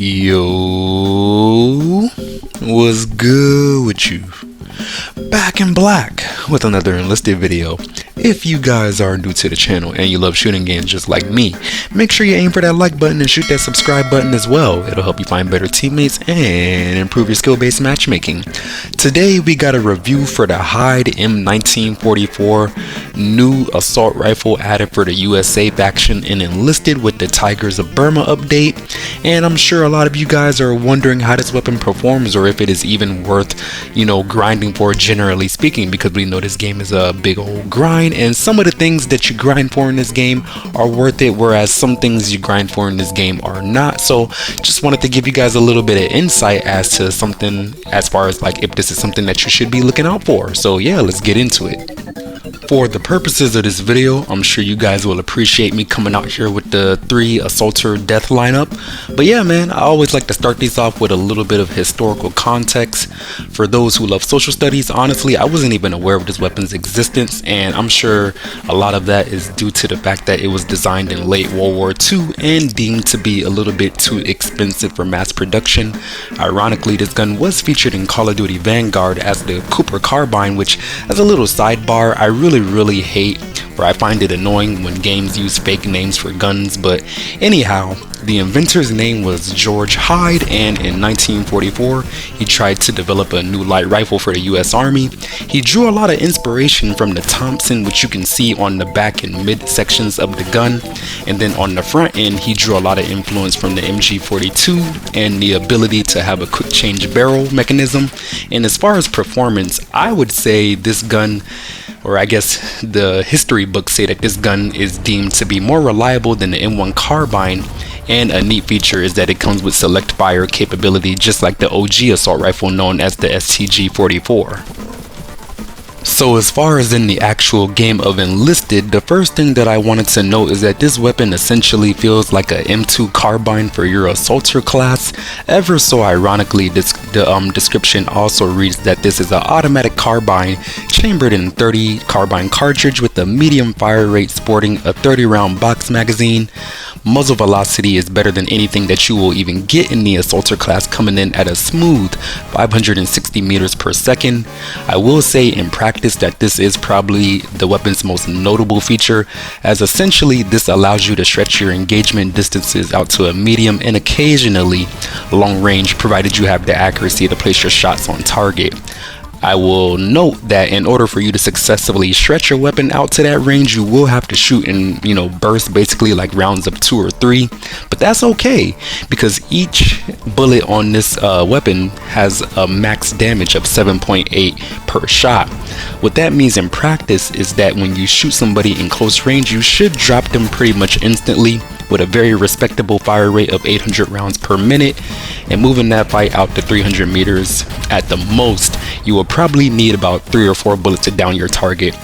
Yo, what's good with you? Back in black with another Enlisted video. If you guys are new to the channel and you love shooting games just like me, make sure you aim for that like button and shoot that subscribe button as well. It'll help you find better teammates and improve your skill-based matchmaking. Today we got a review for the Hyde M1944 new assault rifle added for the USA faction in Enlisted with the Tigers of Burma update. And I'm sure a lot of you guys are wondering how this weapon performs or if it is even worth, grinding for, generally speaking, because we know this game is a big old grind and some of the things that you grind for in this game are worth it, whereas some things you grind for in this game are not. So just wanted to give you guys a little bit of insight as to something, as far as like if this is something that you should be looking out for. So yeah, let's get into it. For the purposes of this video, I'm sure you guys will appreciate me coming out here with the 3 assaulter death lineup. But yeah, man, I always like to start these off with a little bit of historical context. For those who love social studies, honestly, I wasn't even aware of this weapon's existence, and I'm sure a lot of that is due to the fact that it was designed in late World War II and deemed to be a little bit too expensive for mass production. Ironically, this gun was featured in Call of Duty Vanguard as the Hyde Carbine, which, as a little sidebar, I really hate, or I find it annoying when games use fake names for guns. But anyhow, the inventor's name was George Hyde, and in 1944 he tried to develop a new light rifle for the US Army. He drew a lot of inspiration from the Thompson, which you can see on the back and mid sections of the gun, and then on the front end he drew a lot of influence from the MG42 and the ability to have a quick change barrel mechanism. And as far as performance, I would say this gun, or I guess the history books say that this gun is deemed to be more reliable than the M1 Carbine, and a neat feature is that it comes with select fire capability just like the OG assault rifle known as the STG-44. So as far as in the actual game of Enlisted, the first thing that I wanted to note is that this weapon essentially feels like a M2 carbine for your assaulter class. Ever so ironically, the description also reads that this is an automatic carbine chambered in 30 carbine cartridge with a medium fire rate sporting a 30 round box magazine. Muzzle velocity is better than anything that you will even get in the assaulter class, coming in at a smooth 560 meters per second. I will say in practice that this is probably the weapon's most notable feature, as essentially this allows you to stretch your engagement distances out to a medium and occasionally long range, provided you have the accuracy to place your shots on target. I will note that in order for you to successfully stretch your weapon out to that range, you will have to shoot in, bursts, basically like rounds of 2 or 3. But that's okay, because each bullet on this weapon has a max damage of 7.8 per shot. What that means in practice is that when you shoot somebody in close range, you should drop them pretty much instantly with a very respectable fire rate of 800 rounds per minute, and moving that fight out to 300 meters at the most, you will probably need about 3 or 4 bullets to down your target.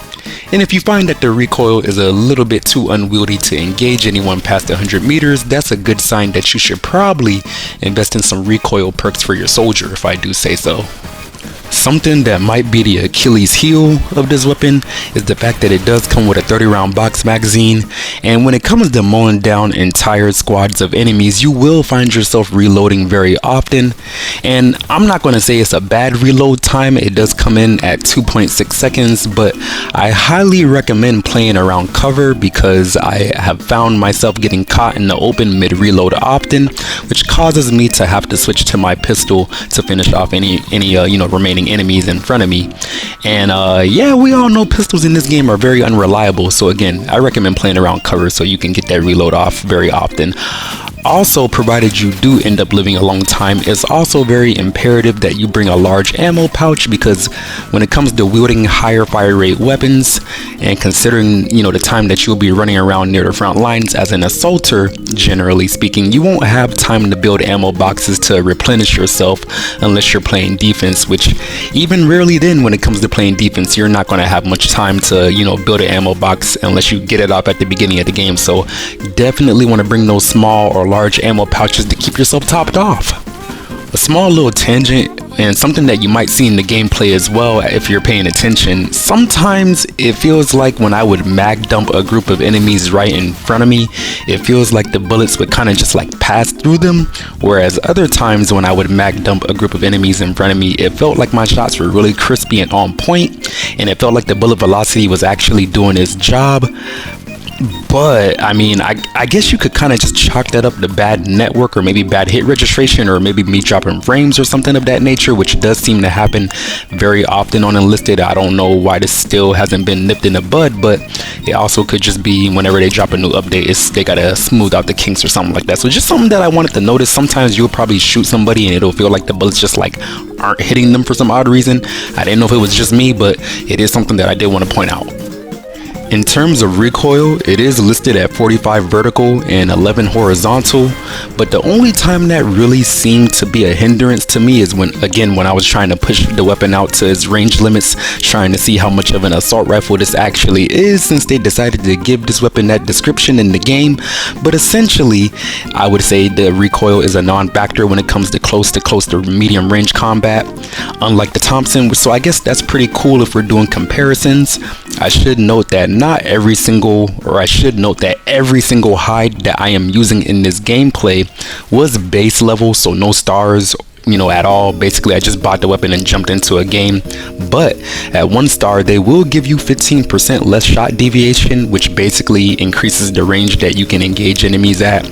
And if you find that the recoil is a little bit too unwieldy to engage anyone past 100 meters, that's a good sign that you should probably invest in some recoil perks for your soldier, if I do say so. Something that might be the Achilles heel of this weapon is the fact that it does come with a 30 round box magazine, and when it comes to mowing down entire squads of enemies, you will find yourself reloading very often. And I'm not going to say it's a bad reload time, it does come in at 2.6 seconds, but I highly recommend playing around cover, because I have found myself getting caught in the open mid reload often, which causes me to have to switch to my pistol to finish off any remaining enemies in front of me. And yeah, we all know pistols in this game are very unreliable, so again, I recommend playing around cover so you can get that reload off very often. Also, provided you do end up living a long time, it's also very imperative that you bring a large ammo pouch, because when it comes to wielding higher fire rate weapons, and considering the time that you'll be running around near the front lines as an assaulter, generally speaking, you won't have time to build ammo boxes to replenish yourself unless you're playing defense, which even rarely then, when it comes to playing defense, you're not going to have much time to build an ammo box unless you get it up at the beginning of the game. So definitely want to bring those small or large ammo pouches to keep yourself topped off. A small little tangent and something that you might see in the gameplay as well if you're paying attention, sometimes it feels like when I would mag dump a group of enemies right in front of me, it feels like the bullets would kind of just like pass through them, whereas other times when I would mag dump a group of enemies in front of me, it felt like my shots were really crispy and on point, and it felt like the bullet velocity was actually doing its job. But I mean, I guess you could kind of just chalk that up to bad network, or maybe bad hit registration, or maybe me dropping frames or something of that nature, which does seem to happen very often on Enlisted. I don't know why this still hasn't been nipped in the bud, but it also could just be whenever they drop a new update, they gotta smooth out the kinks or something like that. So just something that I wanted to notice. Sometimes you'll probably shoot somebody and it'll feel like the bullets just like aren't hitting them for some odd reason. I didn't know if it was just me, but it is something that I did want to point out. In terms of recoil, it is listed at 45 vertical and 11 horizontal, but the only time that really seemed to be a hindrance to me is when I was trying to push the weapon out to its range limits, trying to see how much of an assault rifle this actually is, since they decided to give this weapon that description in the game. But essentially, I would say the recoil is a non-factor when it comes to close to medium range combat, unlike the Thompson. So I guess that's pretty cool if we're doing comparisons. I should note that every single Hyde that I am using in this gameplay was base level, so no stars, at all. Basically, I just bought the weapon and jumped into a game. But at 1 star, they will give you 15% less shot deviation, which basically increases the range that you can engage enemies at.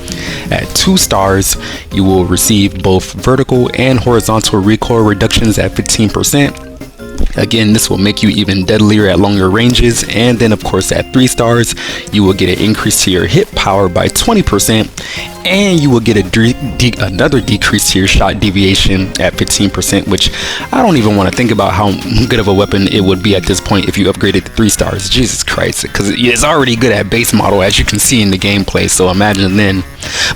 At 2 stars, you will receive both vertical and horizontal recoil reductions at 15%. Again, this will make you even deadlier at longer ranges. And then of course at 3 stars, you will get an increase to your hit power by 20%, and you will get another decrease to your shot deviation at 15%, which I don't even want to think about how good of a weapon it would be at this point if you upgraded to 3 stars. Jesus Christ, because it's already good at base model, as you can see in the gameplay, so imagine then.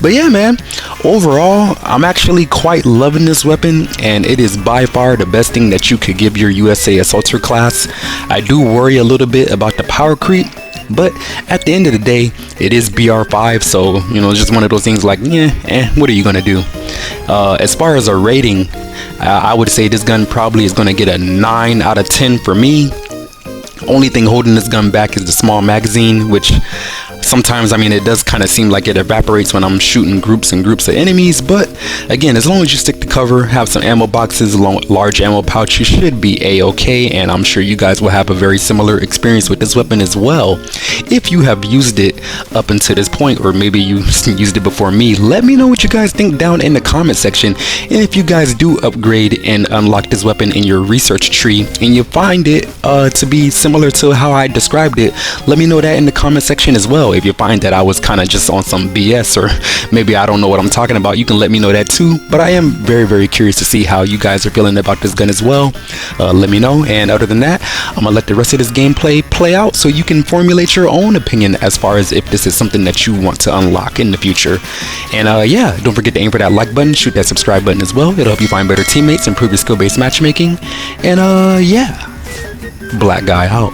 But yeah, man, overall I'm actually quite loving this weapon, and it is by far the best thing that you could give your USA Assaulter class. I do worry a little bit about the power creep, but at the end of the day, it is BR5, so just one of those things like, what are you gonna do? As far as a rating, I would say this gun probably is gonna get a 9 out of 10 for me. Only thing holding this gun back is the small magazine, which sometimes, it does kind of seem like it evaporates when I'm shooting groups and groups of enemies. But again, as long as you stick to cover, have some ammo boxes, large ammo pouch, you should be a-okay. And I'm sure you guys will have a very similar experience with this weapon as well. If you have used it up until this point, or maybe you used it before me, let me know what you guys think down in the comment section. And if you guys do upgrade and unlock this weapon in your research tree and you find it to be similar to how I described it, let me know that in the comment section as well. If you find that I was kind of just on some BS, or maybe I don't know what I'm talking about, you can let me know that too. But I am very, very curious to see how you guys are feeling about this gun as well. Let me know. And other than that, I'm gonna let the rest of this gameplay play out so you can formulate your own opinion as far as if this is something that you want to unlock in the future. And yeah, don't forget to aim for that like button, shoot that subscribe button as well. It'll help you find better teammates, improve your skill-based matchmaking. And yeah, black guy out.